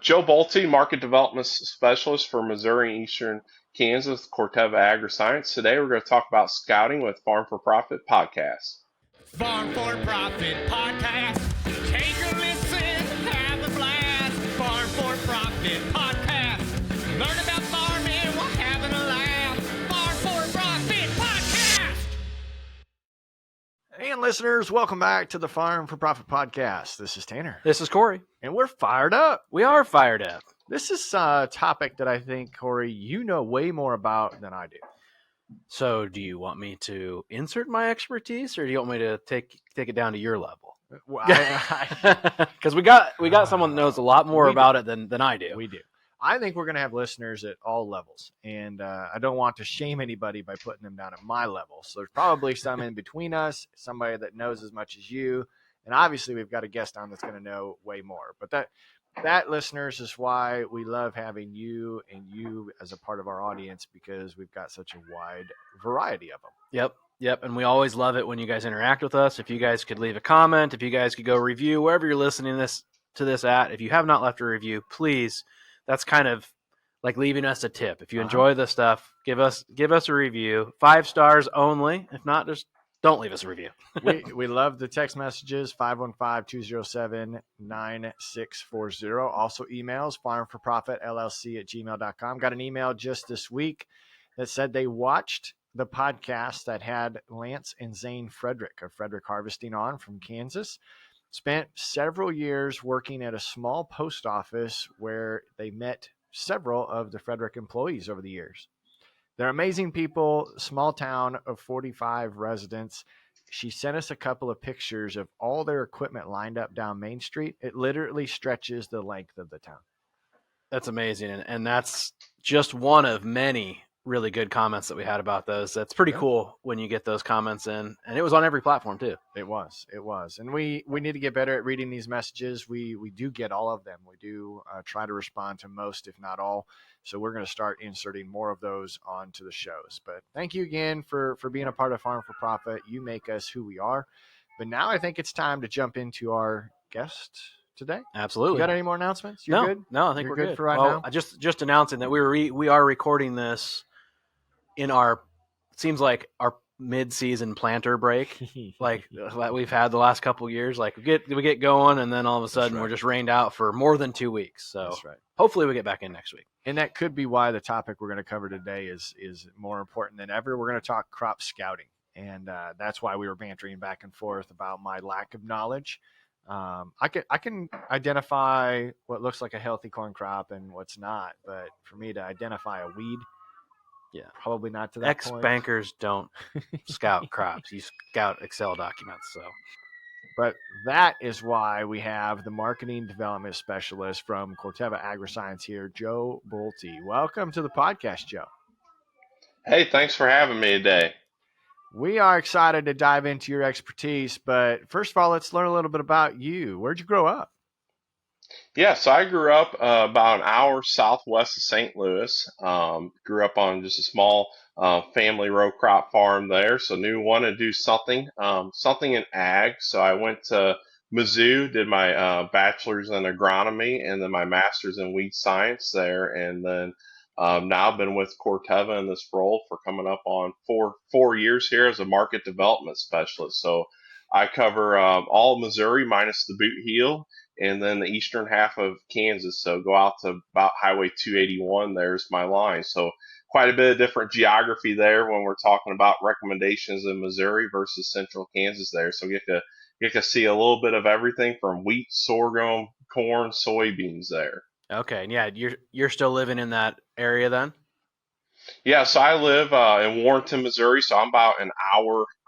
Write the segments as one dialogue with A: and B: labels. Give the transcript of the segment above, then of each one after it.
A: Joe Bolty, Market Development Specialist for Missouri and Eastern Kansas, Corteva Agriscience. Today we're going to talk about scouting with Farm for Profit podcast.
B: Farm for Profit podcast. Take a listen, have a blast. Farm for Profit podcast. Learn about farming while having a laugh. Farm for Profit podcast.
C: And listeners, welcome back to the Farm for Profit podcast. This is Tanner.
D: This is Corey.
C: And we're fired up.
D: We are fired up.
C: This is a topic that I think, Corey, you know way more about than I do.
D: So do you want me to insert my expertise, or do you want me to take it down to your level? Because we got someone that knows a lot more about it than I do.
C: We do. I think we're going to have listeners at all levels, and I don't want to shame anybody by putting them down at my level. So there's probably some in between us, somebody that knows as much as you, and obviously we've got a guest on that's going to know way more. But that, listeners, is why we love having you and you as a part of our audience, because we've got such a wide variety of them.
D: Yep. And we always love it when you guys interact with us. If you guys could leave a comment, if you guys could go review wherever you're listening to this at. If you have not left a review, please. That's kind of like leaving us a tip. If you enjoy the stuff, give us a review. 5 stars only. If not, just don't leave us a review.
C: we love the text messages, 515-207-9640. Also emails, farmforprofitllc@gmail.com. Got an email just this week that said they watched the podcast that had Lance and Zane Frederick of Frederick Harvesting on from Kansas. Spent several years working at a small post office where they met several of the Frederick employees over the years. They're amazing people, small town of 45 residents. She sent us a couple of pictures of all their equipment lined up down Main Street. It literally stretches the length of the town.
D: That's amazing. And that's just one of many really good comments that we had about those. That's pretty cool when you get those comments in. And it was on every platform too.
C: It was. And we need to get better at reading these messages. We do get all of them. We do try to respond to most, if not all. So we're going to start inserting more of those onto the shows. But thank you again for being a part of Farm for Profit. You make us who we are. But now I think it's time to jump into our guest today.
D: Absolutely.
C: You got any more announcements? You're good?
D: No, I think we're good
C: for right now.
D: Just announcing that we are recording this in seems like our mid-season planter break, like we've had the last couple of years. Like we get going, and then all of a sudden we're just rained out for more than 2 weeks. So hopefully we get back in next week.
C: And that could be why the topic we're going to cover today is more important than ever. We're going to talk crop scouting, and that's why we were bantering back and forth about my lack of knowledge. I can identify what looks like a healthy corn crop and what's not, but for me to identify a weed, probably not to that point.
D: Ex-bankers don't scout crops. You scout Excel documents. So,
C: but that is why we have the marketing development specialist from Corteva Agriscience here, Joe Bolty. Welcome to the podcast, Joe.
A: Hey, thanks for having me today.
C: We are excited to dive into your expertise, but first of all, let's learn a little bit about you. Where'd you grow up?
A: Yeah, so I grew up about an hour southwest of St. Louis. Grew up on just a small family row crop farm there, so wanted to do something in ag. So I went to Mizzou, did my bachelor's in agronomy, and then my master's in weed science there, and then now I've been with Corteva in this role for coming up on four years here as a market development specialist. So I cover all of Missouri minus the Boot Heel, and then the eastern half of Kansas. So go out to about Highway 281. There's my line. So quite a bit of different geography there when we're talking about recommendations in Missouri versus central Kansas there. So you get to see a little bit of everything from wheat, sorghum, corn, soybeans there.
D: Okay. And yeah, you're still living in that area then?
A: Yeah, so I live in Warrenton, Missouri, so I'm about an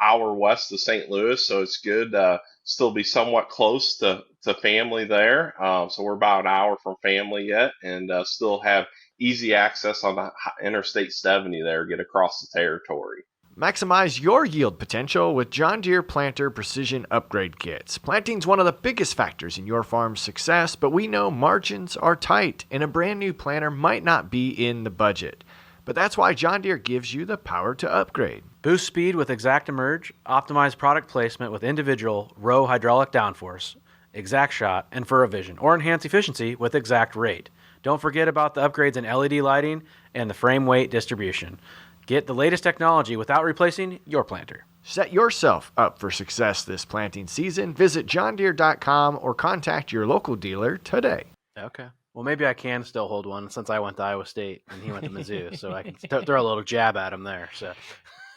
A: hour west of St. Louis, so it's good to still be somewhat close to family there. So we're about an hour from family yet, and still have easy access on the Interstate 70 there, get across the territory.
C: Maximize your yield potential with John Deere Planter Precision Upgrade Kits. Planting's one of the biggest factors in your farm's success, but we know margins are tight, and a brand new planter might not be in the budget. But that's why John Deere gives you the power to upgrade.
D: Boost speed with ExactEmerge, optimize product placement with individual row hydraulic downforce, Exact Shot, and FurrowVision, or enhance efficiency with Exact Rate. Don't forget about the upgrades in LED lighting and the frame weight distribution. Get the latest technology without replacing your planter.
C: Set yourself up for success this planting season. Visit johndeere.com or contact your local dealer today.
D: Okay. Well, maybe I can still hold one since I went to Iowa State and he went to Mizzou, so I can throw a little jab at him there. So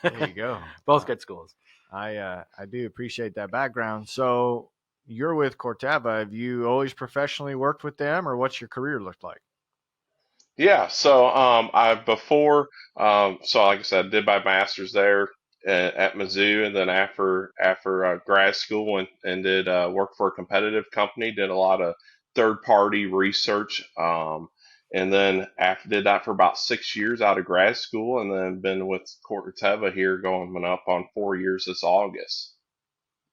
C: there you go.
D: Both good schools.
C: I do appreciate that background. So you're with Corteva. Have you always professionally worked with them, or what's your career looked like?
A: Yeah, so I before so like I said, I did my master's there at Mizzou, and then after grad school and did work for a competitive company, did a lot of third party research, and then after did that for about 6 years out of grad school, and then been with Corteva here going up on 4 years this August.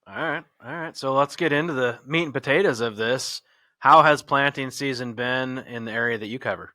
D: All right. So let's get into the meat and potatoes of this. How has planting season been in the area that you cover?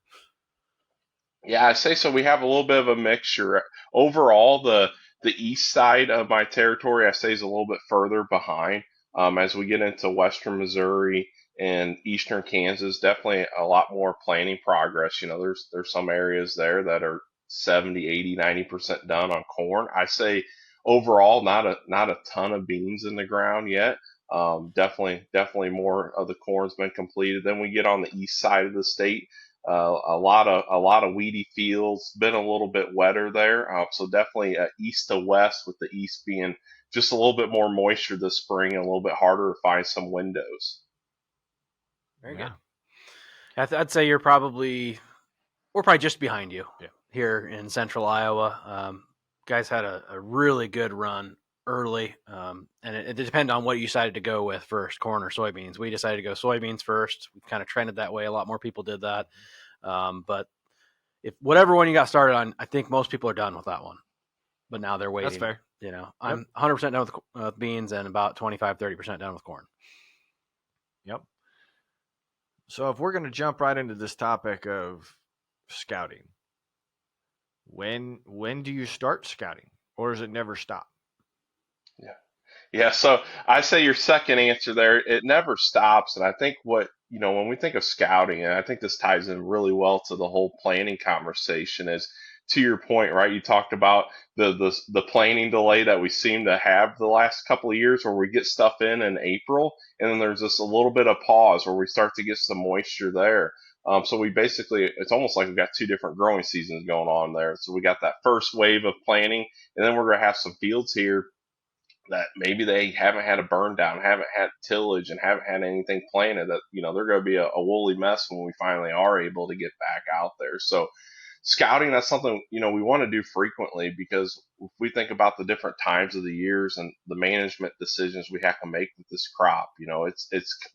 A: Yeah, I say so. We have a little bit of a mixture. Overall, the east side of my territory, I say, is a little bit further behind. As we get into western Missouri and eastern Kansas, definitely a lot more planting progress. There's some areas there that are 70, 80, 90% done on corn. I say overall, not a ton of beans in the ground yet. Definitely more of the corn's been completed. Then we get on the east side of the state, a lot of weedy fields. Been a little bit wetter there, so definitely east to west, with the east being just a little bit more moisture this spring and a little bit harder to find some windows.
D: Very good. I'd say we're probably just behind you here in central Iowa. Guys had a really good run early, and it depended on what you decided to go with first, corn or soybeans. We decided to go soybeans first. We kind of trended that way. A lot more people did that. But if whatever one you got started on, I think most people are done with that one. But now they're waiting.
C: That's fair.
D: I'm 100% done with beans and about 25-30% done with corn.
C: Yep. So if we're going to jump right into this topic of scouting, when do you start scouting, or does it never stop?
A: Yeah, so I say your second answer there, it never stops. And I think when we think of scouting, and I think this ties in really well to the whole planning conversation, is to your point, right? You talked about the planning delay that we seem to have the last couple of years, where we get stuff in April, and then there's just a little bit of pause where we start to get some moisture there. So it's almost like we've got two different growing seasons going on there. So we got that first wave of planting, and then we're going to have some fields here that maybe they haven't had a burn down, haven't had tillage, and haven't had anything planted, that they're going to be a woolly mess when we finally are able to get back out there. So scouting, that's something we want to do frequently, because if we think about the different times of the years and the management decisions we have to make with this crop,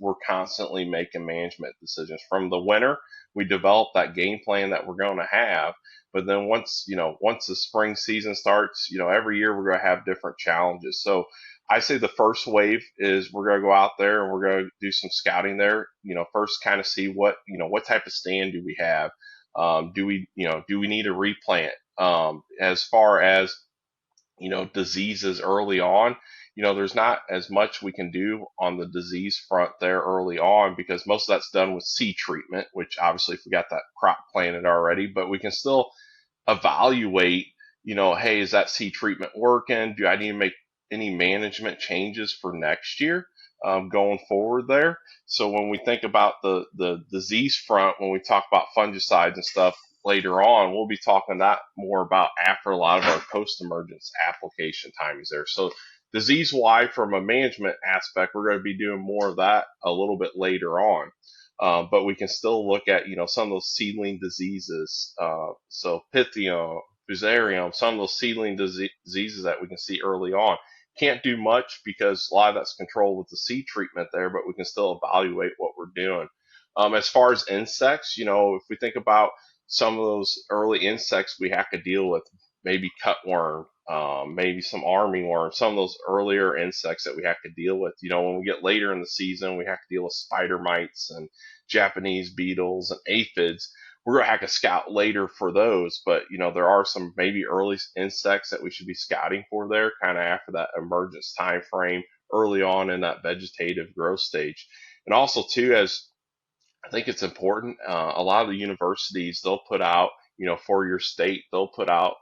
A: we're constantly making management decisions. From the winter, we develop that game plan that we're going to have. But then once the spring season starts, every year we're going to have different challenges. So I say the first wave is we're going to go out there and we're going to do some scouting there. First kind of see what type of stand do we have. Do we need to replant? As far as diseases early on, there's not as much we can do on the disease front there early on, because most of that's done with seed treatment, which obviously if we got that crop planted already, but we can still evaluate, hey, is that seed treatment working? Do I need to make any management changes for next year, going forward there? So when we think about the disease front, when we talk about fungicides and stuff later on, we'll be talking that more about after a lot of our post-emergence application timings there. So disease-wide, from a management aspect, we're going to be doing more of that a little bit later on. But we can still look at, some of those seedling diseases. So Pythium, Fusarium, some of those seedling diseases that we can see early on. Can't do much because a lot of that's controlled with the seed treatment there, but we can still evaluate what we're doing. As far as insects, if we think about some of those early insects we have to deal with, maybe cutworm, maybe some arming worm, some of those earlier insects that we have to deal with. When we get later in the season, we have to deal with spider mites and Japanese beetles and aphids. We're going to have to scout later for those, but there are some maybe early insects that we should be scouting for there, kind of after that emergence time frame, early on in that vegetative growth stage. And also too, as I think it's important. A lot of the universities, they'll put out, for your state, they'll put out,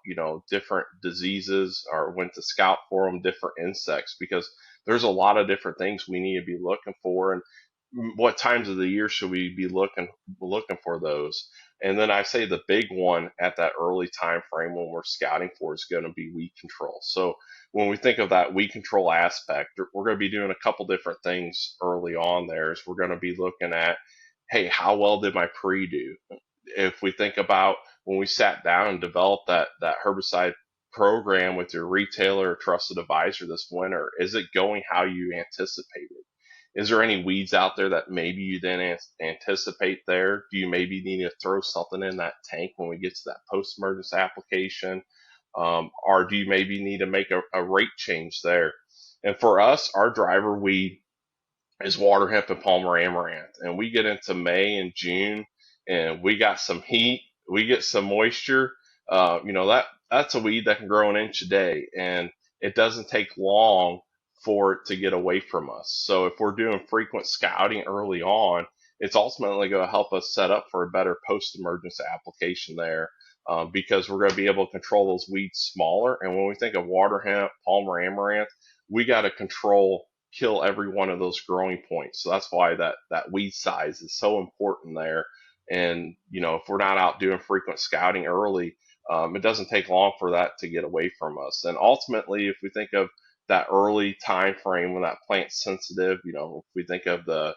A: different diseases or when to scout for them, different insects, because there's a lot of different things we need to be looking for. And what times of the year should we be looking for those? And then I say the big one at that early time frame when we're scouting for is going to be weed control. So when we think of that weed control aspect, we're going to be doing a couple different things early on there. Is we're going to be looking at, hey, how well did my pre do? If we think about when we sat down and developed that herbicide program with your retailer or trusted advisor this winter, is it going how you anticipated? Is there any weeds out there that maybe you didn't anticipate there? Do you maybe need to throw something in that tank when we get to that post-emergence application? Or do you maybe need to make a rate change there? And for us, our driver weed is water hemp and Palmer amaranth. And we get into May and June and we got some heat, we get some moisture. That's a weed that can grow an inch a day, and it doesn't take long for it to get away from us. So if we're doing frequent scouting early on, it's ultimately going to help us set up for a better post-emergence application there, because we're going to be able to control those weeds smaller. And when we think of water hemp, Palmer amaranth, we got to kill every one of those growing points. So that's why that weed size is so important there. And, if we're not out doing frequent scouting early, it doesn't take long for that to get away from us. And ultimately, if we think of that early time frame when that plant's sensitive, if we think of the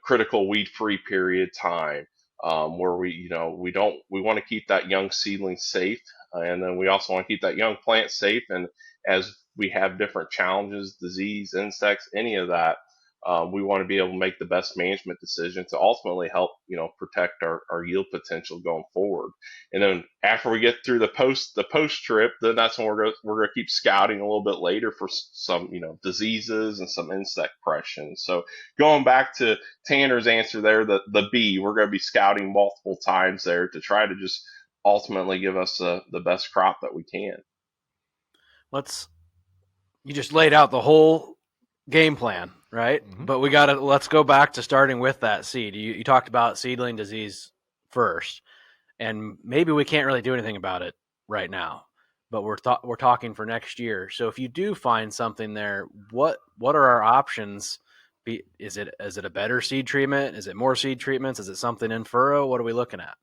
A: critical weed free period time, where we want to keep that young seedling safe. And then we also want to keep that young plant safe. And as we have different challenges, disease, insects, any of that, we want to be able to make the best management decision to ultimately help, protect our yield potential going forward. And then after we get through the post trip, then that's when we're going to keep scouting a little bit later for some, diseases and some insect pressure. So going back to Tanner's answer there, the B, we're going to be scouting multiple times there to try to just ultimately give us the best crop that we can.
D: You just laid out the whole game plan, right?
C: Mhm.
D: But let's go back to starting with that seed. You talked about seedling disease first, and maybe we can't really do anything about it right now, but we're talking for next year. So if you do find something there, what are our options? Is it a better seed treatment? Is it more seed treatments? Is it something in furrow? What are we looking at?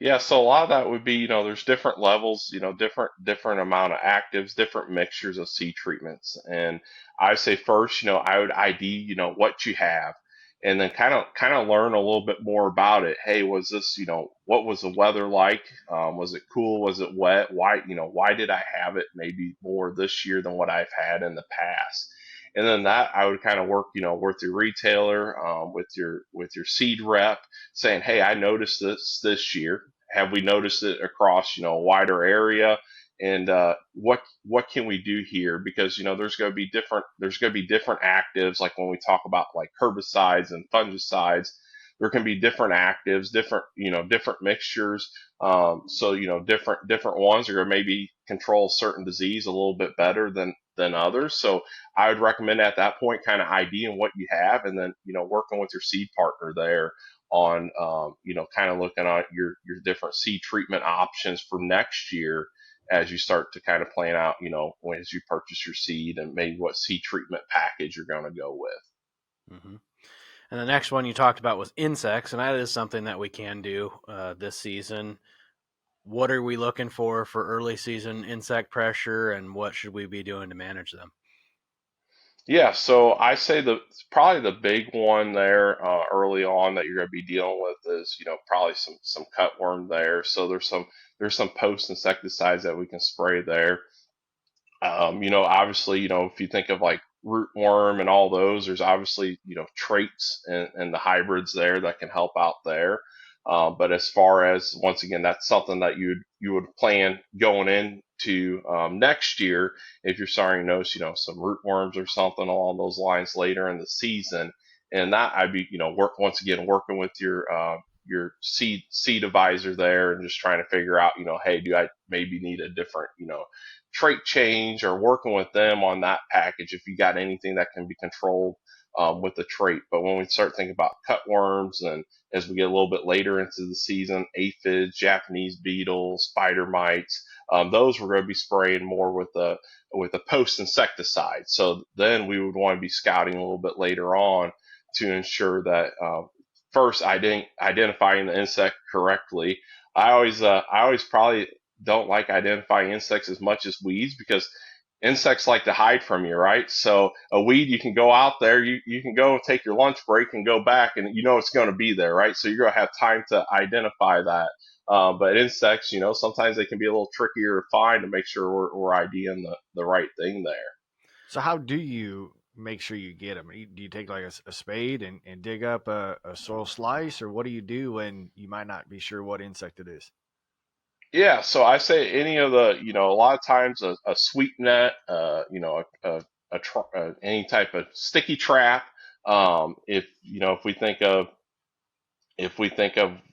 A: Yeah, so a lot of that would be, there's different levels, different amount of actives, different mixtures of seed treatments. And I say first, I would ID, what you have, and then kind of learn a little bit more about it. Hey, was this, what was the weather like? Was it cool? Was it wet? Why did I have it maybe more this year than what I've had in the past? And then that I would kind of work, with your retailer, with your seed rep, saying, hey, I noticed this year. Have we noticed it across, a wider area? And what can we do here? Because there's going to be different actives. Like when we talk about like herbicides and fungicides, there can be different actives, different mixtures. So different ones are going to maybe control certain disease a little bit better than others. So I would recommend at that point kind of IDing what you have, and then working with your seed partner there on kind of looking at your different seed treatment options for next year as you start to kind of plan out, as you purchase your seed and maybe what seed treatment package you're going to go with.
D: Mm-hmm. And the next one you talked about was insects, and that is something that we can do this season. What are we looking for early season insect pressure, and what should we be doing to manage them?
A: Yeah, so I say probably the big one there early on that you're going to be dealing with is probably some cutworm there. So there's some post insecticides that we can spray there. Obviously, if you think of like rootworm and all those, there's obviously, traits and the hybrids there that can help out there. But as far as, once again, that's something that you would plan going into next year if you're starting to notice, some rootworms or something along those lines later in the season. And that I'd be, working with your seed advisor there and just trying to figure out, hey, do I maybe need a different, trait change or working with them on that package if you got anything that can be controlled with the trait. But when we start thinking about cutworms, and as we get a little bit later into the season, aphids, Japanese beetles, spider mites, those we're going to be spraying more with a post insecticide. So then we would want to be scouting a little bit later on to ensure that first identifying the insect correctly. I always probably don't like identifying insects as much as weeds, because insects like to hide from you, right? So a weed, you can go out there, you can go take your lunch break and go back, and you know it's going to be there, right? So you're going to have time to identify that. But insects, sometimes they can be a little trickier to find, to make sure we're IDing the right thing there.
C: So how do you make sure you get them? Do you take like a spade and dig up a soil slice, or what do you do when you might not be sure what insect it is?
A: Yeah, so I say any of a lot of times a sweep net, any type of sticky trap. If we think of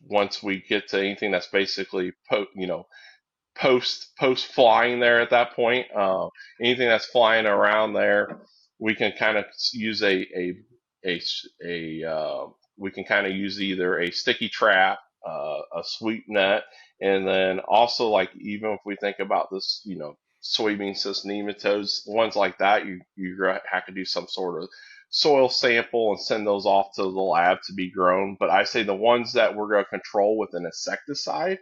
A: once we get to anything that's basically post flying there at that point, anything that's flying around there, we can kind of use we can kind of use either a sticky trap, a sweep net, and then also, like, even if we think about this, soybean cyst nematodes, ones like that, you have to do some sort of soil sample and send those off to the lab to be grown. But I say the ones that we're going to control with an insecticide,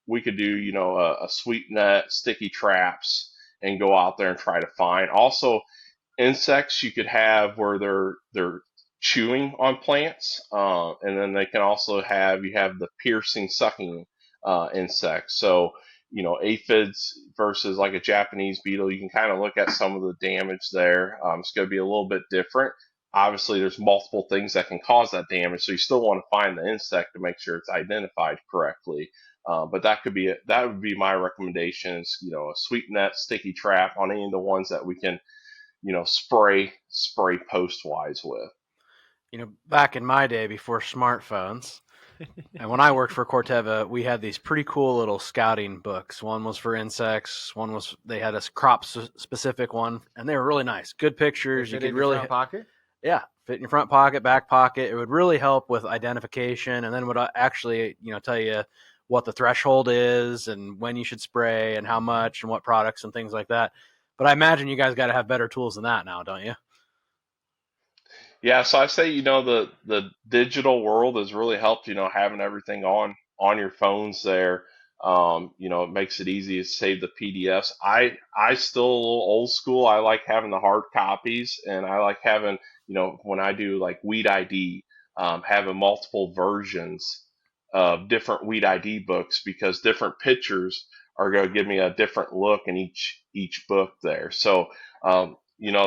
A: we could do, a sweep net, sticky traps, and go out there and try to find. Also, insects you could have where they're chewing on plants, and then they can also have the piercing, sucking insects. So, aphids versus like a Japanese beetle, you can kind of look at some of the damage there. It's going to be a little bit different. Obviously, there's multiple things that can cause that damage, so you still want to find the insect to make sure it's identified correctly. But that would be my recommendations. A sweep net, sticky trap on any of the ones that we can, spray post wise with.
D: Back in my day before smartphones, and when I worked for Corteva, we had these pretty cool little scouting books. One was for insects. They had a crop specific one, and they were really nice. Good pictures.
C: Fit
D: You
C: in
D: could
C: your
D: really,
C: front pocket.
D: yeah, fit in your front pocket, back pocket. It would really help with identification, and then would actually, tell you what the threshold is and when you should spray and how much and what products and things like that. But I imagine you guys got to have better tools than that now, don't you?
A: Yeah, so I say, the digital world has really helped, having everything on your phones there. It makes it easy to save the PDFs. I still a little old school. I like having the hard copies, and I like having, when I do like weed ID, having multiple versions of different weed ID books, because different pictures are going to give me a different look in each book there. So,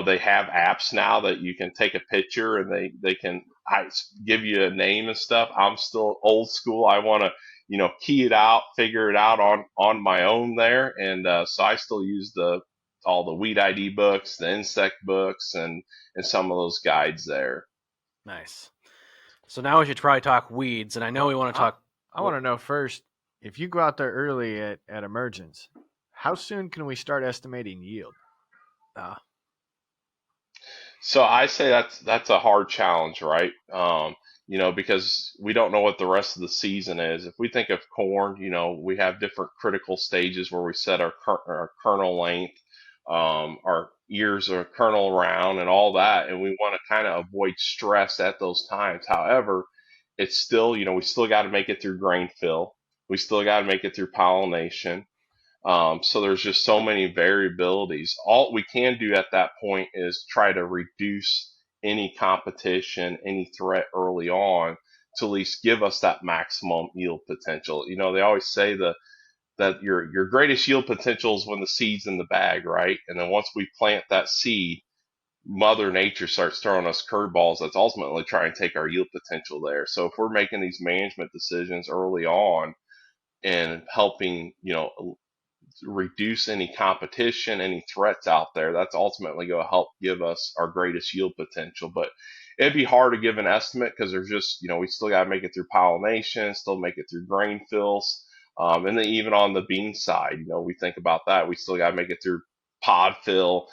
A: they have apps now that you can take a picture, and they can give you a name and stuff. I'm still old school. I want to, key it out, figure it out on my own there. And so I still use all the weed ID books, the insect books, and some of those guides there.
D: Nice. So now we should probably talk weeds, and I know we want to talk.
C: I want to know first, if you go out there early at emergence, how soon can we start estimating yield?
A: So I say that's a hard challenge, right? Because we don't know what the rest of the season is. If we think of corn, we have different critical stages where we set our kernel length, our ears are kernel round, and all that, and we want to kind of avoid stress at those times. However, it's still, we still got to make it through grain fill. We still got to make it through pollination. So there's just so many variabilities. All we can do at that point is try to reduce any competition, any threat early on, to at least give us that maximum yield potential. They always say that your greatest yield potential is when the seed's in the bag, right? And then once we plant that seed, Mother Nature starts throwing us curveballs that's ultimately trying to take our yield potential there. So if we're making these management decisions early on and helping, reduce any competition, any threats out there, that's ultimately going to help give us our greatest yield potential. But it'd be hard to give an estimate, because there's just, we still got to make it through pollination, still make it through grain fills. And then even on the bean side, we think about that. We still got to make it through pod fill,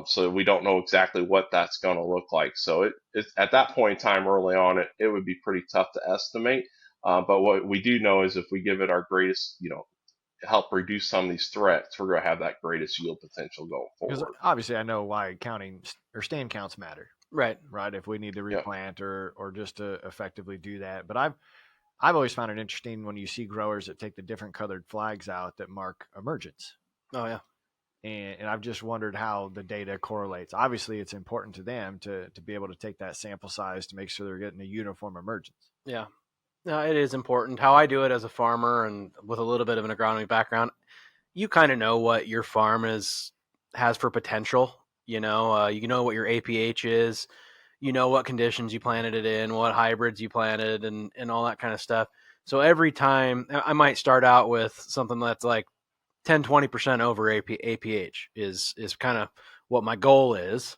A: so we don't know exactly what that's going to look like. So it's at that point in time early on, it would be pretty tough to estimate. But what we do know is if we give it our greatest, help reduce some of these threats, we're going to have that greatest yield potential going
C: Because
A: forward.
C: obviously, I know why counting or stand counts matter,
D: Right.
C: right? If we need to
A: Yeah.
C: replant or just to effectively do that. But I've always found it interesting when you see growers that take the different colored flags out that mark emergence.
D: Oh yeah.
C: And I've just wondered how the data correlates. Obviously, it's important to them to be able to take that sample size to make sure they're getting a uniform emergence.
D: Yeah. No, it is important. How I do it as a farmer and with a little bit of an agronomy background, you kind of know what your farm has for potential. You know what your APH is. You know what conditions you planted it in, what hybrids you planted, and all that kind of stuff. So every time I might start out with something that's like 10-20% over APH is kind of what my goal is.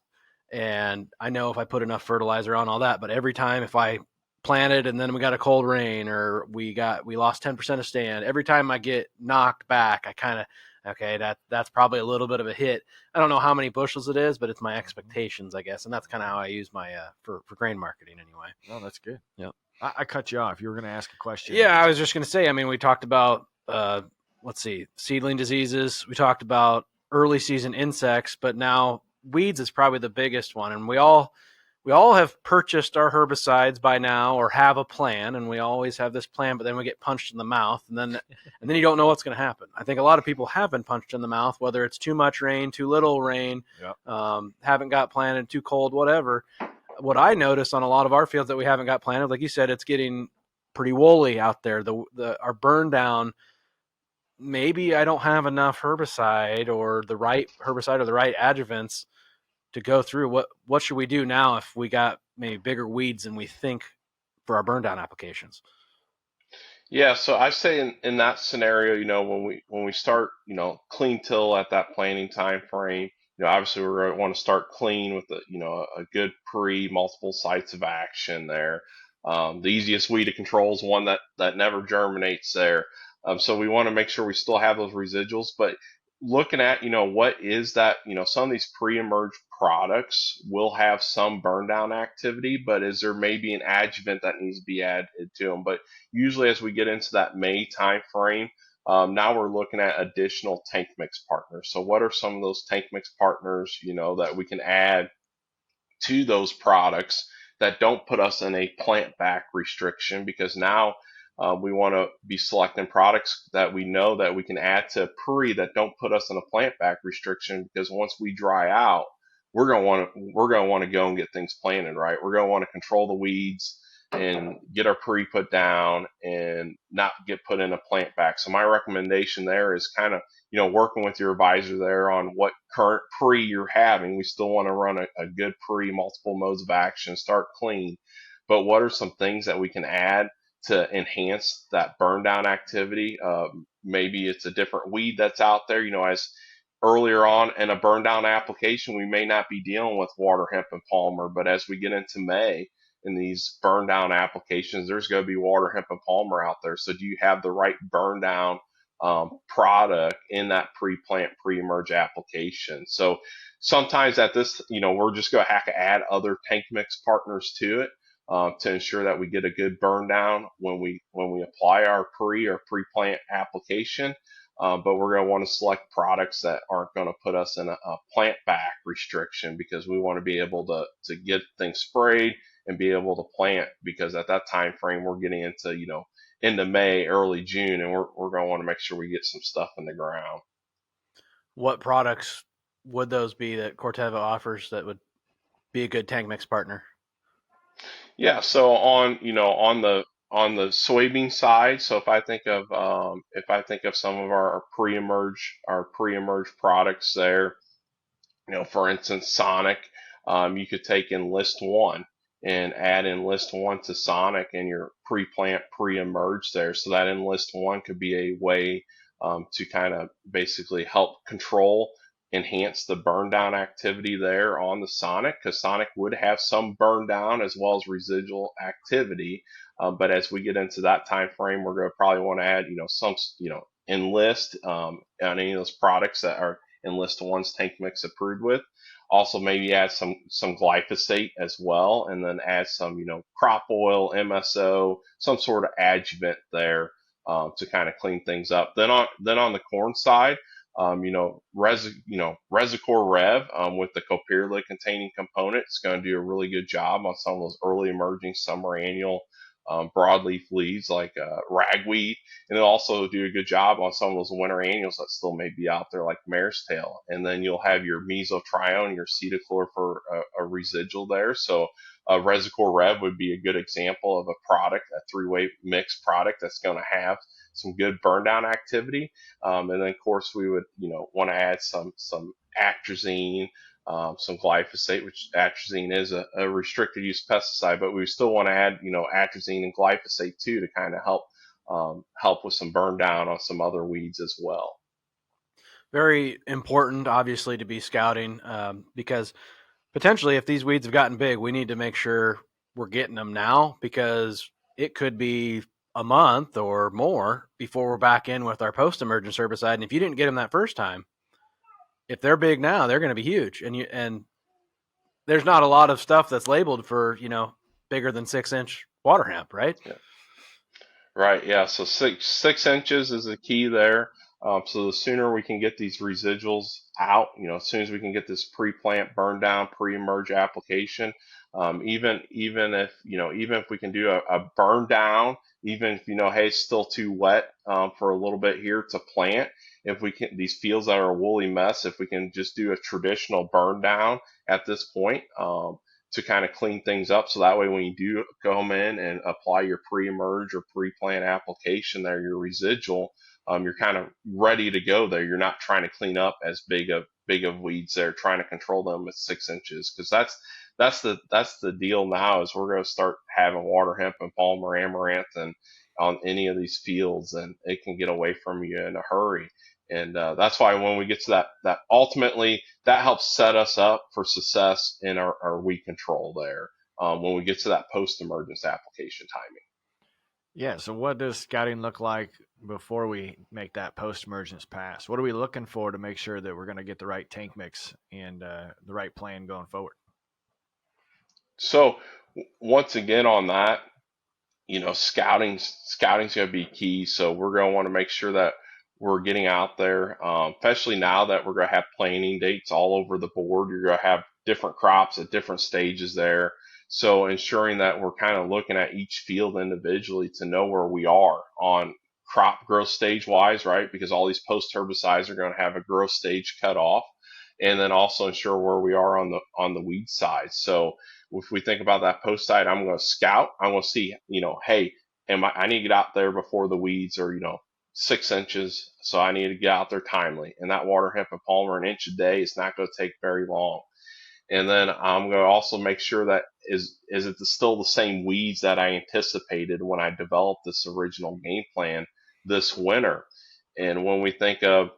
D: And I know if I put enough fertilizer on all that, but every time if I planted and then we got a cold rain or we lost 10% of stand, every time I get knocked back, I kind of, okay, that's probably a little bit of a hit. I don't know how many bushels it is, but it's my expectations, I guess. And that's kind of how I use my, for grain marketing anyway.
C: Oh, that's good.
D: Yep.
C: I cut you off. You were going to ask a question.
D: Yeah, I was just going to say, I mean, we talked about, let's see, seedling diseases. We talked about early season insects, but now weeds is probably the biggest one. And we all have purchased our herbicides by now or have a plan, and we always have this plan, but then we get punched in the mouth, and then you don't know what's going to happen. I think a lot of people have been punched in the mouth, whether it's too much rain, too little rain, haven't got planted, too cold, whatever. What I notice on a lot of our fields that we haven't got planted, like you said, it's getting pretty woolly out there. Our burn down, maybe I don't have enough herbicide or the right adjuvants to go through. What should we do now if we got maybe bigger weeds than we think for our burn down applications?
A: Yeah, so I say in that scenario, when we start, clean till at that planting time frame, obviously we're going to want to start clean with a good pre multiple sites of action there. The easiest weed to control is one that never germinates there. So we want to make sure we still have those residuals, but looking at, what is that, some of these pre-emerge products will have some burn down activity, but is there maybe an adjuvant that needs to be added to them? But usually as we get into that May time frame, now we're looking at additional tank mix partners. So what are some of those tank mix partners, that we can add to those products that don't put us in a plant back restriction? Because now we want to be selecting products that we know that we can add to pre that don't put us in a plant back restriction, because once we dry out, we're going to go and get things planted, right? We're going to want to control the weeds and get our pre put down and not get put in a plant back. So my recommendation there is kind of, working with your advisor there on what current pre you're having. We still want to run a good pre, multiple modes of action, start clean. But what are some things that we can add to enhance that burn down activity? Maybe it's a different weed that's out there. As earlier on in a burn down application, we may not be dealing with water hemp and palmer, but as we get into May in these burn down applications, there's going to be water hemp and palmer out there. So do you have the right burn down product in that pre-plant, pre-emerge application? So sometimes at this, we're just going to have to add other tank mix partners to it to ensure that we get a good burn down when we apply our pre-plant application. But we're going to want to select products that aren't going to put us in a plant back restriction, because we want to be able to get things sprayed and be able to plant, because at that time frame we're getting into May, early June, and we're going to want to make sure we get some stuff in the ground.
D: What products would those be that Corteva offers that would be a good tank mix partner?
A: Yeah, so on the soybean side, so if I think of some of our pre-emerge products there, for instance, Sonic, you could take Enlist One and add Enlist One to Sonic in your pre-plant, pre-emerge there. So that Enlist One could be a way to kind of basically help enhance the burn down activity there on the Sonic, because Sonic would have some burn down as well as residual activity. But as we get into that time frame, we're going to probably want to add, some, enlist on any of those products that are enlist one's tank mix approved with. Also, maybe add some glyphosate as well, and then add some, crop oil, MSO, some sort of adjuvant there to kind of clean things up. Then on the corn side, Resicor Rev with the copyrolate containing component is going to do a really good job on some of those early emerging summer annual broadleaf weeds like ragweed, and it'll also do a good job on some of those winter annuals that still may be out there like mare's tail. And then you'll have your mesotrione, your cetaclor for a residual there. So Resicor Rev would be a good example of a product, a three-way mix product that's going to have some good burn down activity. And then of course we would, want to add some atrazine, some glyphosate, which atrazine is a restricted use pesticide, but we still want to add, atrazine and glyphosate too to kind of help with some burn down on some other weeds as well.
D: Very important, obviously, to be scouting because potentially if these weeds have gotten big, we need to make sure we're getting them now, because it could be a month or more before we're back in with our post-emergence herbicide. And if you didn't get them that first time, if they're big now, they're going to be huge. And there's not a lot of stuff that's labeled for, bigger than 6-inch water hemp, right?
A: Yeah. Right. Yeah. So 6 inches is the key there. So the sooner we can get these residuals out, as soon as we can get this pre-plant burn down, pre-emerge application, even if we can do a burn down, even if hey, it's still too wet for a little bit here to plant. If we can, these fields that are a woolly mess, if we can just do a traditional burn down at this point to kind of clean things up, so that way when you do come in and apply your pre-emerge or pre-plant application there, your residual, you're kind of ready to go there. You're not trying to clean up as big of weeds there, trying to control them with 6 inches, because that's the deal now is we're going to start having water hemp and Palmer amaranth and on any of these fields, and it can get away from you in a hurry. And that's why when we get to that ultimately that helps set us up for success in our weed control there when we get to that post-emergence application timing.
C: Yeah. So what does scouting look like before we make that post-emergence pass? What are we looking for to make sure that we're going to get the right tank mix and the right plan going forward? So
A: once again on that, scouting's going to be key. So we're going to want to make sure that we're getting out there, especially now that we're going to have planting dates all over the board. You're going to have different crops at different stages there. So ensuring that we're kind of looking at each field individually to know where we are on crop growth stage wise, right? Because all these post herbicides are going to have a growth stage cut off, and then also ensure where we are on the weed side. So if we think about that post side, I'm going to scout. I'm going to see, hey, I need to get out there before the weeds are, 6 inches. So I need to get out there timely. And that water hemp and Palmer an inch a day is not going to take very long. And then I'm going to also make sure that is it still the same weeds that I anticipated when I developed this original game plan this winter. And when we think of,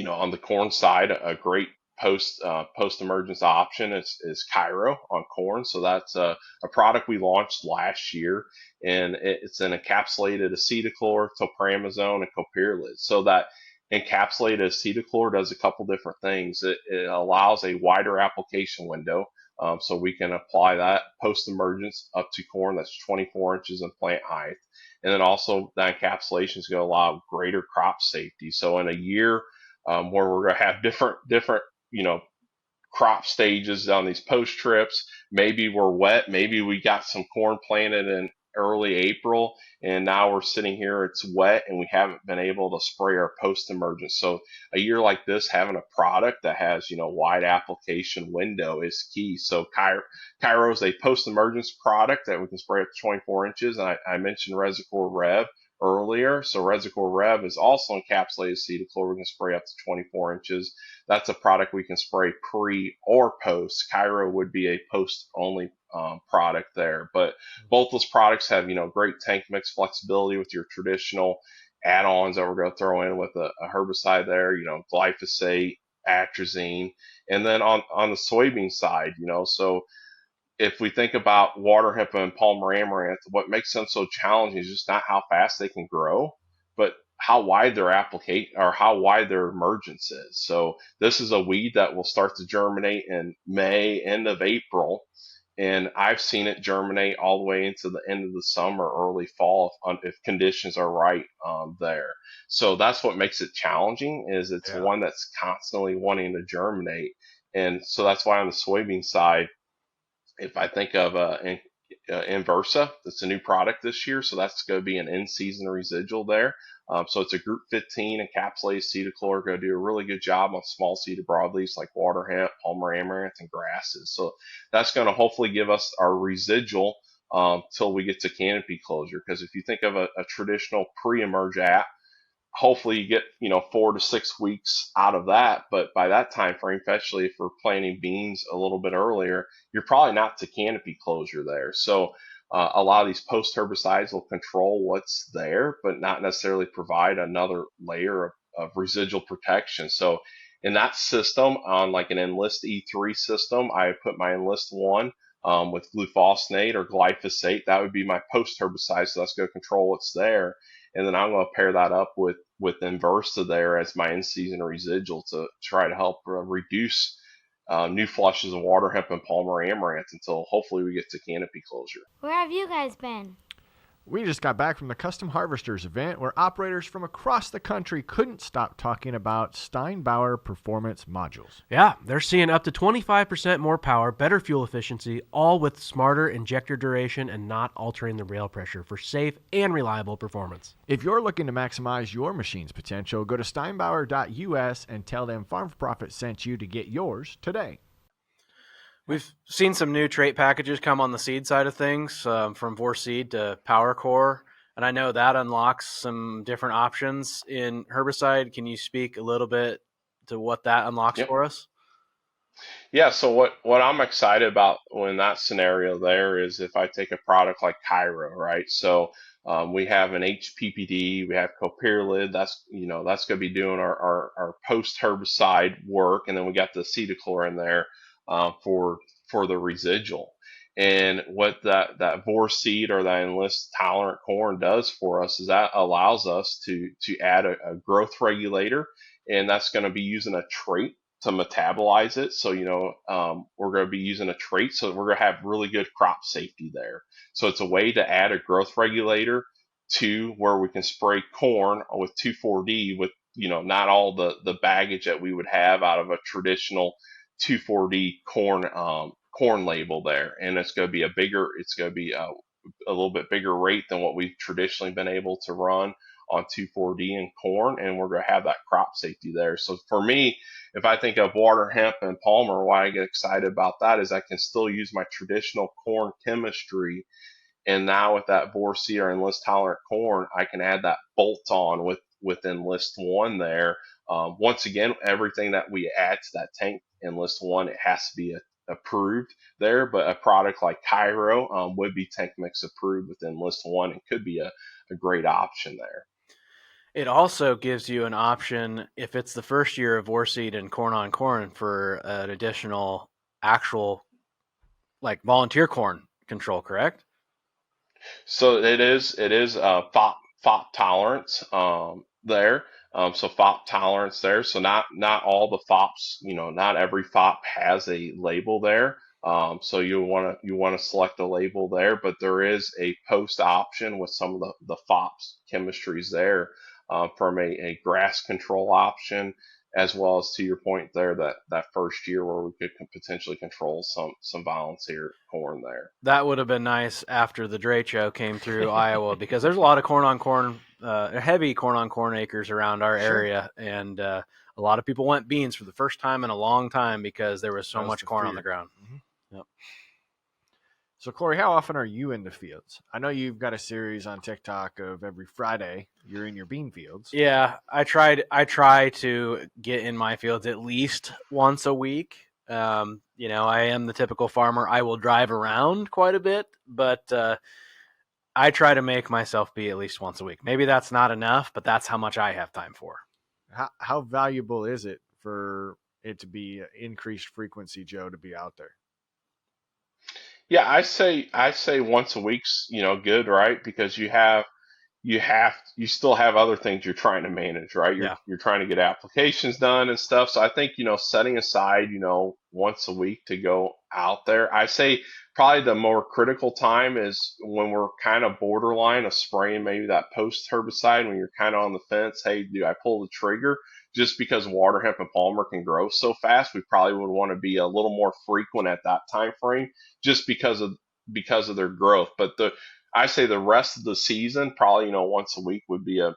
A: on the corn side, a great post-emergence option is Cairo on corn. So that's a product we launched last year, and it's an encapsulated acetochlor, topramazone, and copyrolate. So that encapsulated acetochlor does a couple different things. It allows a wider application window, so we can apply that post-emergence up to corn that's 24 inches in plant height. And then also that encapsulation is going to allow greater crop safety. So in a year where we're going to have different crop stages on these post trips, maybe we're wet, maybe we got some corn planted in early April, and now we're sitting here, it's wet, and we haven't been able to spray our post-emergence. So a year like this, having a product that has, wide application window is key. So Cairo is a post-emergence product that we can spray up to 24 inches. And I mentioned Resicor Rev earlier. So Resicor Rev is also encapsulated acetochlor. We can spray up to 24 inches. That's a product we can spray pre or post. Cairo would be a post-only product there. But both those products have, great tank mix flexibility with your traditional add-ons that we're going to throw in with a herbicide there, glyphosate, atrazine. And then on the soybean side, so if we think about water hemp and Palmer amaranth, what makes them so challenging is just not how fast they can grow, but how wide their applicate or how wide their emergence is. So this is a weed that will start to germinate in May, end of April, and I've seen it germinate all the way into the end of the summer, early fall, if conditions are right there. So that's what makes it challenging. Is it's
C: Yeah.
A: one that's constantly wanting to germinate, and so that's why on the soybean side, if I think of Inversa, that's a new product this year, so that's going to be an in-season residual there. So it's a Group 15 encapsulated cedar going to do a really good job on small seeded broadleaves like water hemp, Palmer amaranth, and grasses. So that's going to hopefully give us our residual till we get to canopy closure. Because if you think of a traditional pre-emerge app, hopefully you get 4 to 6 weeks out of that, but by that time frame, especially if we're planting beans a little bit earlier, you're probably not to canopy closure there. So a lot of these post herbicides will control what's there but not necessarily provide another layer of residual protection. So in that system, on like an enlist E3 system, I put my enlist 1 with glufosinate or glyphosate. That would be my post herbicide, so that's going to control what's there, and then I'm going to pair that up with Inversa there as my in-season residual to try to help reduce new flushes of water hemp and Palmer amaranth until hopefully we get to canopy closure.
E: Where have you guys been?
C: We just got back from the Custom Harvesters event where operators from across the country couldn't stop talking about Steinbauer performance modules.
F: Yeah, they're seeing up to 25% more power, better fuel efficiency, all with smarter injector duration and not altering the rail pressure for safe and reliable performance.
C: If you're looking to maximize your machine's potential, go to steinbauer.us and tell them Farm for Profit sent you to get yours today.
D: We've seen some new trait packages come on the seed side of things, from Vorseed to PowerCore, and I know that unlocks some different options in herbicide. Can you speak a little bit to what that unlocks
A: Yep.
D: for us?
A: Yeah, so what I'm excited about in that scenario there is if I take a product like Cairo, right? So we have an HPPD, we have Copyrolid, that's that's going to be doing our post herbicide work, and then we got the Cetaclor in there for the residual. And what that Vorseed or that enlist tolerant corn does for us is that allows us to add a growth regulator, and that's going to be using a trait to metabolize it. So, we're going to be using a trait. So we're going to have really good crop safety there. So it's a way to add a growth regulator to where we can spray corn with 2,4-D with, not all the baggage that we would have out of a traditional 2,4-D corn label there. And it's going to be a little bit bigger rate than what we've traditionally been able to run on 2,4-D and corn, and we're going to have that crop safety there. So for me, if I think of water hemp and Palmer, why I get excited about that is I can still use my traditional corn chemistry, and now with that Vorseed or enlist tolerant corn, I can add that bolt on with enlist 1 there. Once again, everything that we add to that tank enlist 1, it has to be approved there, but a product like Cairo would be tank mix approved with enlist 1 and could be a great option there.
D: It also gives you an option if it's the first year of Vorseed and corn on corn for an additional actual like volunteer corn control, correct?
A: So it is FOP tolerance there. So FOP tolerance there. So not all the FOPs, not every FOP has a label there. So you want to select a label there, but there is a post option with some of the FOPs chemistries there from a grass control option, as well as to your point there that first year where we could potentially control some volunteer corn there.
D: That would have been nice after the derecho came through Iowa, because there's a lot of corn on corn, heavy corn on corn acres around our area, and a lot of people went beans for the first time in a long time because there was so much corn on the ground.
C: Mm-hmm. Yep. So, Corey, how often are you in the fields? I know you've got a series on TikTok of every Friday you're in your bean fields.
D: Yeah, I try to get in my fields at least once a week. I am the typical farmer. I will drive around quite a bit, but I try to make myself be at least once a week. Maybe that's not enough, but that's how much I have time for.
C: How valuable is it for it to be increased frequency, Joe, to be out there?
A: Yeah, I say once a week's, good, right? Because you still have other things you're trying to manage, right? You're
D: Yeah.
A: you're trying to get applications done and stuff. So I think, setting aside, once a week to go out there. I say probably the more critical time is when we're kind of borderline of spraying maybe that post herbicide when you're kind of on the fence. Hey, do I pull the trigger? Just because water hemp and palmer can grow so fast, we probably would want to be a little more frequent at that time frame just because of their growth. But I say the rest of the season, probably once a week would be a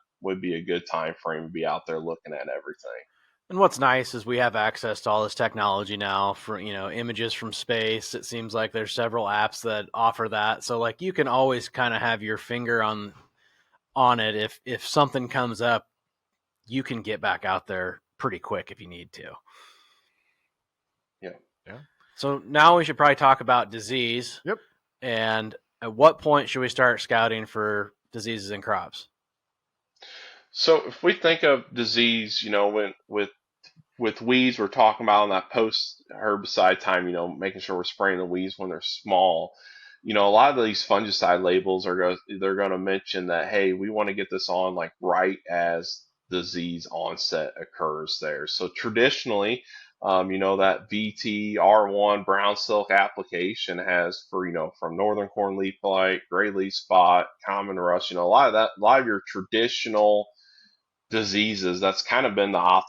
A: good time frame to be out there looking at everything.
D: And what's nice is we have access to all this technology now for, images from space. It seems like there's several apps that offer that. So like you can always kind of have your finger on it. If something comes up, you can get back out there pretty quick if you need to.
A: Yeah.
C: Yeah.
D: So now we should probably talk about disease.
C: Yep.
D: And at what point should we start scouting for diseases in crops?
A: So if we think of disease, when with weeds, we're talking about on that post herbicide time, making sure we're spraying the weeds when they're small. A lot of these fungicide labels they're going to mention that, hey, we want to get this on like right as disease onset occurs there. So traditionally, that VT-R1 brown silk application has for, from northern corn leaf blight, gray leaf spot, common rust, a lot of your traditional diseases, that's kind of been the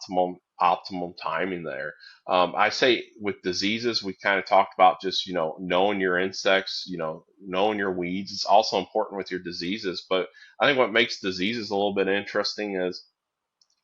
A: optimum timing there. I say with diseases, we kind of talked about just knowing your insects, knowing your weeds. It's also important with your diseases, but I think what makes diseases a little bit interesting is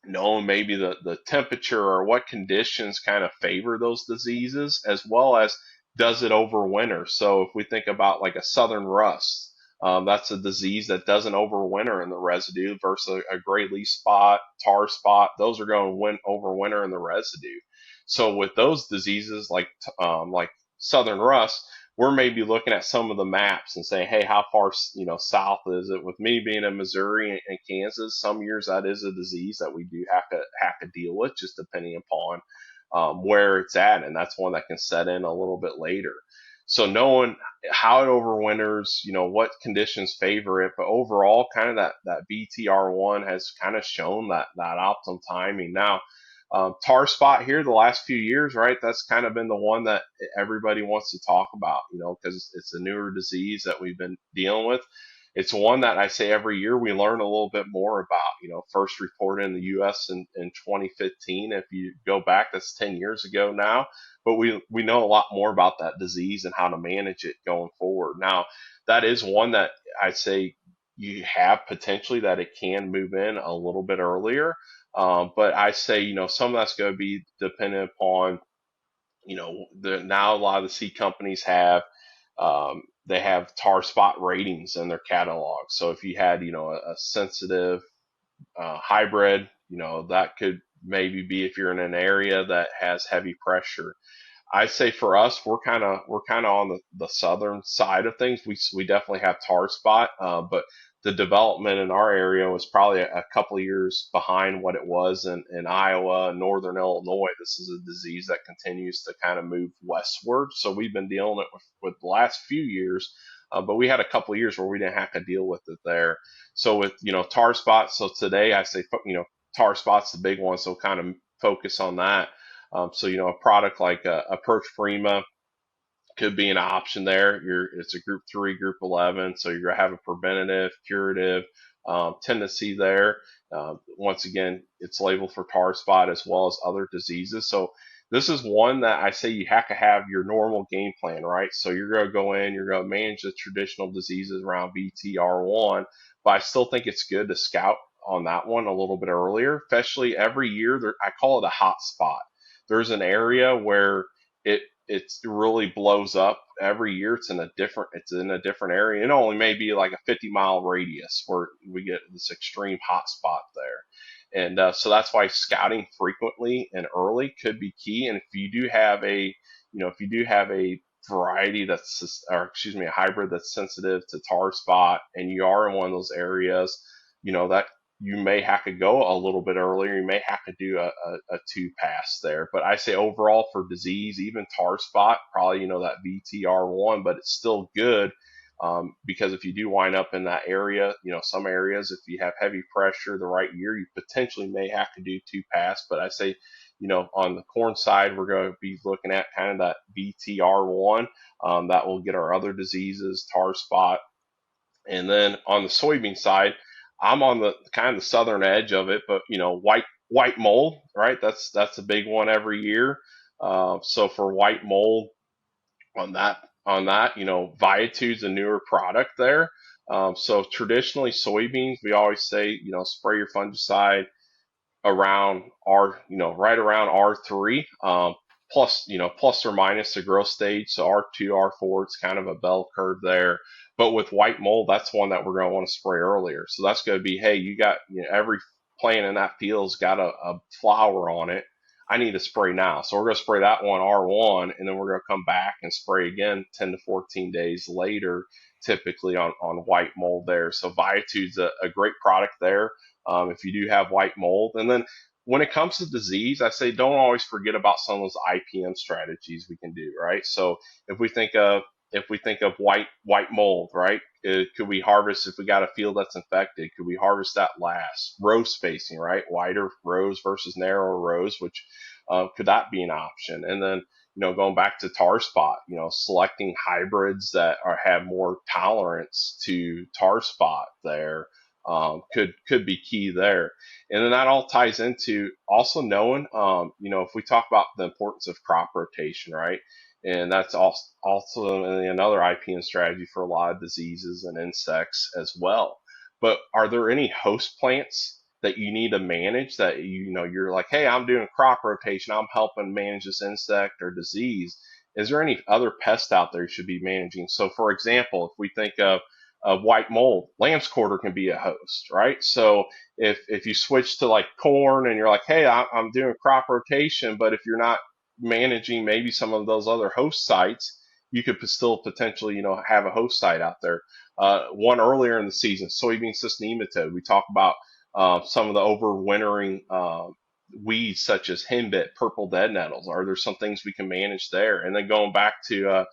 A: knowing maybe the temperature or what conditions kind of favor those diseases, as well as does it overwinter. So if we think about like a southern rust, that's a disease that doesn't overwinter in the residue versus a gray leaf spot, tar spot. Those are going to overwinter in the residue. So with those diseases like southern rust, we're maybe looking at some of the maps and saying, hey, how far south is it? With me being in Missouri and Kansas, some years that is a disease that we do have to deal with, just depending upon where it's at, and that's one that can set in a little bit later. So knowing how it overwinters, what conditions favor it, but overall, kind of that BTR1 has kind of shown that optimum timing. Now, tar spot here the last few years, right? That's kind of been the one that everybody wants to talk about, because it's a newer disease that we've been dealing with. It's one that I say every year we learn a little bit more about. First reported in the U.S. in 2015. If you go back, that's 10 years ago now. But we know a lot more about that disease and how to manage it going forward. Now, that is one that I'd say you have potentially that it can move in a little bit earlier. But I say, some of that's going to be dependent upon, now a lot of the seed companies they have tar spot ratings in their catalog. So if you had, a sensitive hybrid, that could maybe be if you're in an area that has heavy pressure. I say for us, we're kind of on the southern side of things. We definitely have tar spot, but the development in our area was probably a couple of years behind what it was in Iowa and northern Illinois. This is a disease that continues to kind of move westward. So we've been dealing with the last few years, but we had a couple of years where we didn't have to deal with it there. So with tar spot, so today I say tar spot's the big one, so kind of focus on that. So a product like Approach Prima could be an option there. It's a group 3, group 11, so you're gonna have a preventative, curative tendency there. Once again, it's labeled for tar spot as well as other diseases. So this is one that I say you have to have your normal game plan, right? So you're gonna go in, you're gonna manage the traditional diseases around BTR1, but I still think it's good to scout on that one a little bit earlier, especially every year. I call it a hot spot. There's an area where it really blows up every year. It's in a different area. It only may be like a 50-mile radius where we get this extreme hot spot there. And so that's why scouting frequently and early could be key. And if you do have a variety a hybrid that's sensitive to tar spot, and you are in one of those areas, that you may have to go a little bit earlier. You may have to do a two pass there. But I say overall for disease, even tar spot, probably, that VTR1, but it's still good. Because if you do wind up in that area, some areas, if you have heavy pressure the right year, you potentially may have to do two pass. But I say, on the corn side, we're going to be looking at kind of that VTR1. That will get our other diseases, tar spot. And then on the soybean side, I'm on the kind of the southern edge of it, but white mold, right? That's a big one every year. So for white mold on that, Viatude's a newer product there. So traditionally soybeans, we always say, spray your fungicide around right around R3, plus or minus the growth stage. So R2, R4, it's kind of a bell curve there. But with white mold, that's one that we're going to want to spray earlier. So that's going to be, hey, you got, every plant in that field's got a flower on it. I need to spray now. So we're going to spray that one R1, and then we're going to come back and spray again 10 to 14 days later, typically on white mold there. So Viatude's a great product there. If you do have white mold. And then when it comes to disease, I say don't always forget about some of those IPM strategies we can do, right? So if we think of white mold, right? Could we harvest if we got a field that's infected? Could we harvest that last? Row spacing, right? Wider rows versus narrow rows, which could that be an option? And then going back to tar spot, selecting hybrids that have more tolerance to tar spot there. Could be key there. And then that all ties into also knowing, if we talk about the importance of crop rotation, right? And that's also another IPM strategy for a lot of diseases and insects as well. But are there any host plants that you need to manage that you're like, hey, I'm doing crop rotation, I'm helping manage this insect or disease? Is there any other pest out there you should be managing? So for example, if we think of white mold, lamb's quarter can be a host, right? So if you switch to like corn and you're like, hey, I'm doing crop rotation, but if you're not managing maybe some of those other host sites, you could still potentially, have a host site out there. One earlier in the season, soybean cyst nematode. We talk about some of the overwintering weeds such as henbit, purple dead nettles. Are there some things we can manage there? And then going back to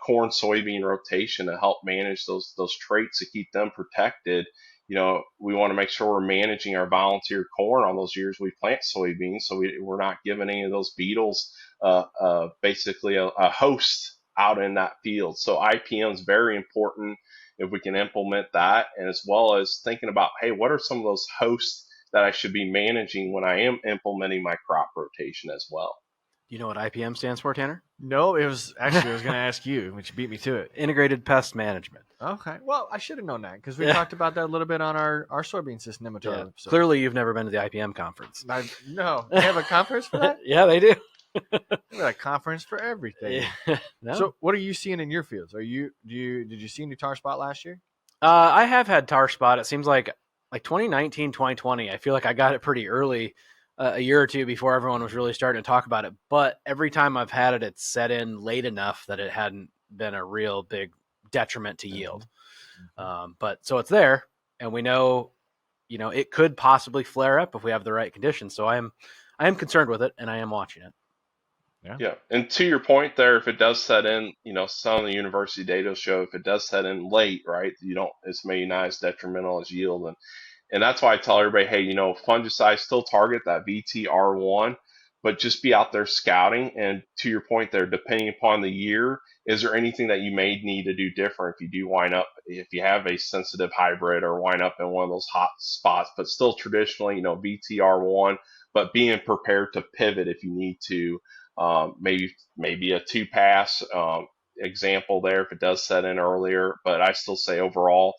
A: corn soybean rotation to help manage those traits to keep them protected. We want to make sure we're managing our volunteer corn on those years we plant soybeans, so we're not giving any of those beetles basically a host out in that field. So IPM is very important if we can implement that, and as well as thinking about, hey, what are some of those hosts that I should be managing when I am implementing my crop rotation as well.
D: Do you know what IPM stands for, Tanner?
C: No, I was going to ask you, which beat me to it.
D: Integrated Pest Management.
C: Okay. Well, I should have known that because we talked about that a little bit on our soybean cyst nematode episode.
D: Clearly, you've never been to the IPM conference.
C: No. They have a conference for that?
D: Yeah, they do.
C: They got a conference for everything.
D: Yeah. No.
C: So what are you seeing in your fields? Did you see any tar spot last year?
D: I have had tar spot. It seems like 2019, 2020, I feel like I got it pretty early, a year or two before everyone was really starting to talk about it. But every time I've had it, it's set in late enough that it hadn't been a real big detriment to yield. But so it's there, and we know, it could possibly flare up if we have the right conditions. So I am concerned with it, and I am watching it.
A: Yeah. And to your point there, if it does set in, some of the university data show if it does set in late, right, it's maybe not as detrimental as yield. And that's why I tell everybody, hey, fungicides still target that VTR1, but just be out there scouting. And to your point there, depending upon the year, is there anything that you may need to do different if you do wind up, if you have a sensitive hybrid or wind up in one of those hot spots, but still traditionally, VTR1, but being prepared to pivot if you need to. Maybe a two pass example there if it does set in earlier, but I still say overall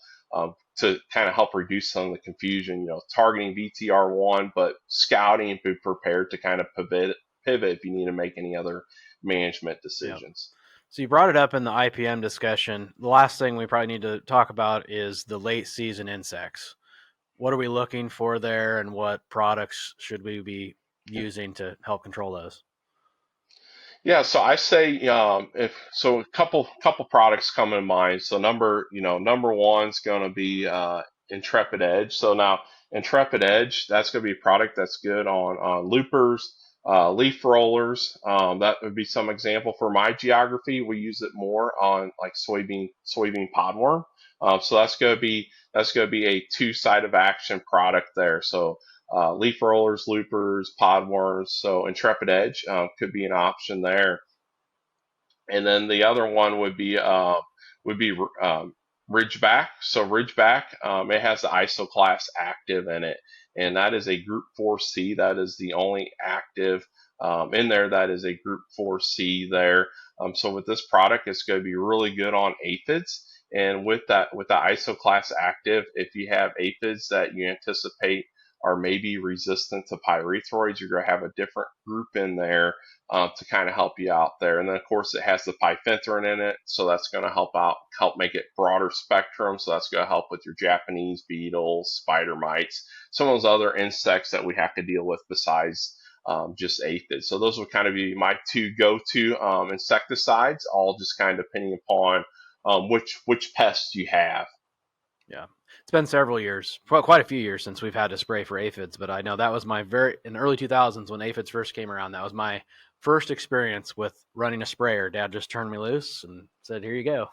A: to kind of help reduce some of the confusion, targeting VTR1, but scouting and be prepared to kind of pivot if you need to make any other management decisions.
D: Yep. So you brought it up in the IPM discussion. The last thing we probably need to talk about is the late season insects. What are we looking for there, and what products should we be using to help control those?
A: Yeah, so I say a couple products come in mind. So number one's going to be Intrepid Edge. So now Intrepid Edge, that's going to be a product that's good on loopers, leaf rollers. That would be some example for my geography. We use it more on like soybean podworm. So that's going to be a two side of action product there. So leaf rollers, loopers, podworms. So Intrepid Edge could be an option there. And then the other one would be Ridgeback. So Ridgeback, it has the isoclass active in it, and that is a Group 4C. That is the only active in there. That is a Group 4C there. So with this product, it's going to be really good on aphids. And with the isoclass active, if you have aphids that you anticipate are maybe resistant to pyrethroids, you're going to have a different group in there to kind of help you out there. And then, of course, it has the pyrethrin in it, so that's going to help make it broader spectrum. So that's going to help with your Japanese beetles, spider mites, some of those other insects that we have to deal with besides just aphids. So those would kind of be my two go-to insecticides, all just kind of depending upon which pests you have.
D: Yeah. It's been several years, quite a few years since we've had to spray for aphids, but I know that was in the early 2000s when aphids first came around. That was my first experience with running a sprayer. Dad just turned me loose and said, "Here you go."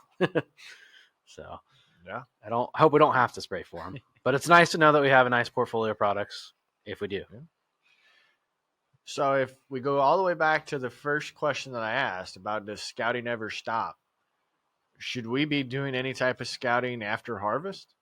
D: So
C: Yeah.
D: I hope we don't have to spray for them, but it's nice to know that we have a nice portfolio of products if we do.
C: Yeah. So if we go all the way back to the first question that I asked about, does scouting ever stop? Should we be doing any type of scouting after harvest?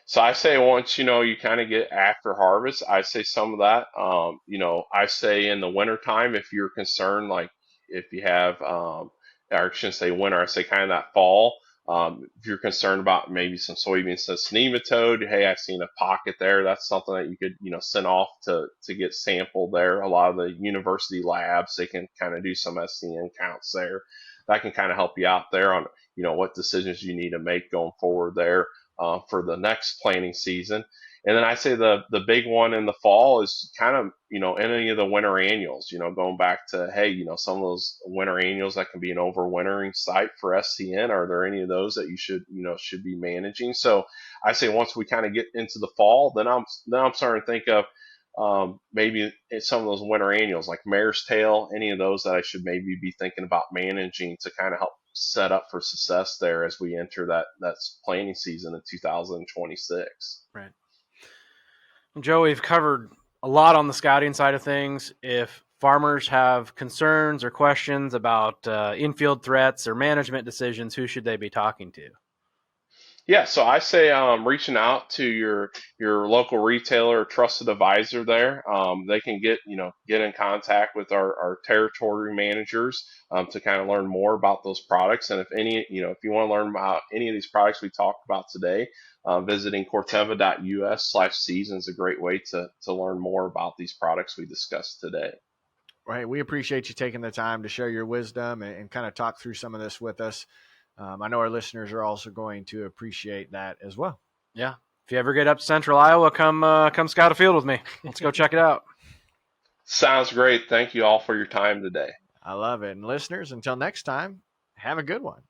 A: So I say once you kind of get after harvest, I say some of that. I say in the wintertime, if you're concerned, like if you have, or I shouldn't say winter, I say kind of that fall. If you're concerned about maybe some soybean cyst nematode, hey, I've seen a pocket there. That's something that you could send off to get sampled there. A lot of the university labs, they can kind of do some SCN counts there. That can kind of help you out there on what decisions you need to make going forward there for the next planting season. And then I say the big one in the fall is kind of any of the winter annuals. Going back to some of those winter annuals that can be an overwintering site for SCN. Are there any of those that you should be managing? So I say once we kind of get into the fall, then I'm starting to think of maybe some of those winter annuals like mare's tail, any of those that I should maybe be thinking about managing to kind of help set up for success there as we enter that planting season in 2026.
D: Right. Joe, we've covered a lot on the scouting side of things. If farmers have concerns or questions about infield threats or management decisions, who should they be talking to?
A: Yeah, so I say reaching out to your local retailer or trusted advisor there. They can get in contact with our territory managers to kind of learn more about those products. And if you want to learn about any of these products we talked about today, visiting corteva.us/season is a great way to learn more about these products we discussed today.
C: Right. We appreciate you taking the time to share your wisdom and kind of talk through some of this with us. I know our listeners are also going to appreciate that as well.
D: Yeah. If you ever get up to Central Iowa, come scout a field with me. Let's go check it out.
A: Sounds great. Thank you all for your time today.
C: I love it. And listeners, until next time, have a good one.